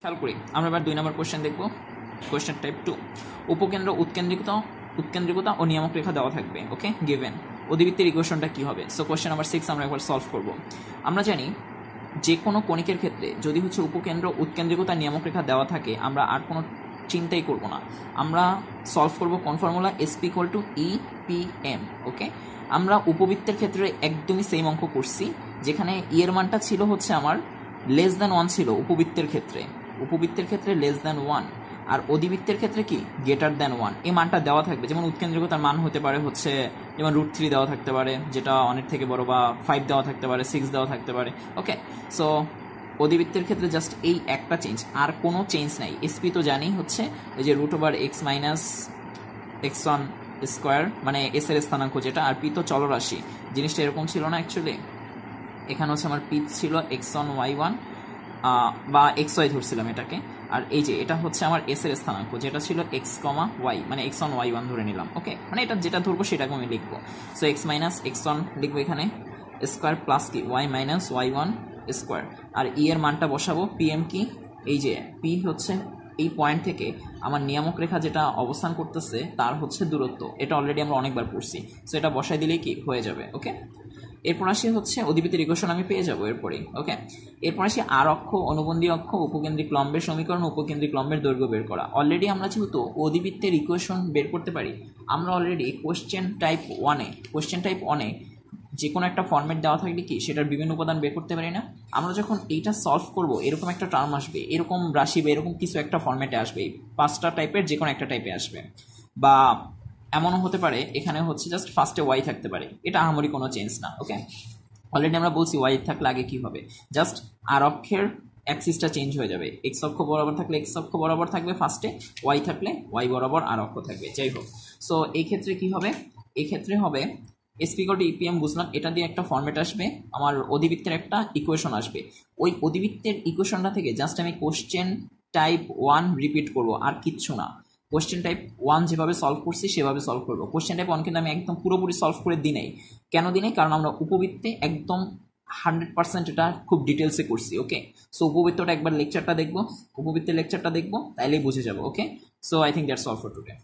খেয়াল করি আমরা এবার 2 নম্বর কোশ্চেন দেখব। কোশ্চেন টাইপ 2, উপকেন্দ্র উৎকেন্দ্রিকতা ও নিয়ামক রেখা দেওয়া থাকবে। ওকে, গিভেন অধিবৃত্তের ইকুয়েশনটা কি হবে? সো কোশ্চেন নাম্বার 6 আমরা একবার সলভ করব। আমরা জানি যে কোনো কণিকের ক্ষেত্রে যদি হচ্ছে উপকেন্দ্র উৎকেন্দ্রিকতা নিয়ামক রেখা দেওয়া থাকে, আমরা আর কোনো চিন্তাই করব না, আমরা সলভ করব কোন formula, SP equal to EPM. Okay, আমরা উপবৃত্তের ক্ষেত্রে একদমই সেম অঙ্ক করছি, যেখানে এর মানটা ছিল হচ্ছে আমার লেস দ্যান 1 ছিল উপবৃত্তের ক্ষেত্রে লেস দ্যান 1, আর অধিবৃত্তের ক্ষেত্রে কি গ্রেটার দ্যান 1। এই মানটা দেওয়া থাকবে, যেমন উৎকেন্দ্রিকতার মান হতে পারে হচ্ছে যেমন √3 দেওয়া থাকতে পারে, যেটা অনেক থেকে বড়, বা 5 দেওয়া থাকতে পারে, 6 দেওয়া থাকতে পারে। ওকে, সো অধিবৃত্তের ক্ষেত্রে জাস্ট এই একটা চেঞ্জ, আর কোনো চেঞ্জ নাই। এসপি তো জানি হচ্ছে এই যে √x - x1 স্কোয়ার, মানে এস এর স্থানাঙ্ক যেটা, আর পি তো চলরাশি। জিনিসটা এরকম ছিল না অ্যাকচুয়ালি, এখানে হচ্ছে আমার পি ছিল x1 y1 বা xy ধরছিলাম এটাকে, আর এই যে এটা হচ্ছে আমার এস এর স্থানাঙ্ক যেটা ছিল x, y, মানে x1 y1 ধরে নিলাম। ওকে, মানে এটা যেটা ধরবো সেটাকে আমি লিখবো। সো x - x1 লিখবো এখানে স্কোয়ার প্লাস কি y - y1 স্কোয়ার, আর ই এর মানটা বসাবো। পিএম কি, এই যে পি হচ্ছে এই পয়েন্ট থেকে আমার নিয়ামক রেখা যেটা অবস্থান করতেছে তার হচ্ছে দূরত্ব, এটা অলরেডি আমরা অনেকবার পড়ছি। সো এটা বসাই দিলেই কি হয়ে যাবে। ওকে, এরপর আসি হচ্ছে অধিবৃত্তের ইকুয়েশন আমি পেয়ে যাবো এরপরেই। ওকে, এরপর আসি আর অক্ষ, অনুবন্ধী অক্ষ, উপকেন্দ্রিক লম্বের সমীকরণ, উপকেন্দ্রিক লম্বের দৈর্ঘ্য বের করা। অলরেডি আমরা যেহেতু অধিবৃত্তের ইকুয়েশন বের করতে পারি, আমরা অলরেডি কোশ্চেন টাইপ 1-এ যে কোনো একটা ফর্মেট দেওয়া থাকলে কি সেটার বিভিন্ন উপাদান বের করতে পারি না? আমরা যখন এইটা সলভ করব, এরকম একটা টার্ম আসবে, এরকম রাশি বা এরকম কিছু একটা ফর্মেটে আসবে, 5টা টাইপের যে কোনো একটা টাইপে আসবে, বা এমনও হতে পারে এখানে হচ্ছে জাস্ট ফার্স্টে ওয়াই থাকতে পারে, এটা আহামরি কোনো চেঞ্জ না। ওকে, অলরেডি আমরা বলছি ওয়াই থাকলে আগে কি হবে, জাস্ট আর অক্ষের অ্যাক্সিসটা চেঞ্জ হয়ে যাবে। এক্স অক্ষ বরাবর থাকলে এক্স অক্ষ বরাবর থাকবে ফার্স্টে, ওয়াই থাকলে ওয়াই বরাবর আর অক্ষ থাকবে। যাই হোক, সো এই ক্ষেত্রে কি হবে, এই ক্ষেত্রে হবে এসপি ইকুয়াল টু ইপিএম, বুঝলাম। এটা দিয়ে একটা ফর্মেট আসবে, আমার অধিবৃত্তের একটা ইকুয়েশন আসবে। ওই অধিবৃত্তের ইকুয়েশনটা থেকে জাস্ট আমি কোশ্চেন টাইপ 1 রিপিট করব, আর কিচ্ছু না। কোশ্চেন টাইপ 1 যেভাবে সলভ করছি সেভাবে সলভ করবো। কোশ্চেন টাইপ 1 কিন্তু আমি একদম পুরোপুরি সলভ করে দিই নাই। কেন দিই নাই? কারণ আমরা উপবৃত্তে একদম 100% এটা খুব ডিটেলসে করছি। ওকে, সো উপবৃত্তের লেকচারটা দেখবো, তাইলেই বুঝে যাবো। Okay, so I think that's all for today.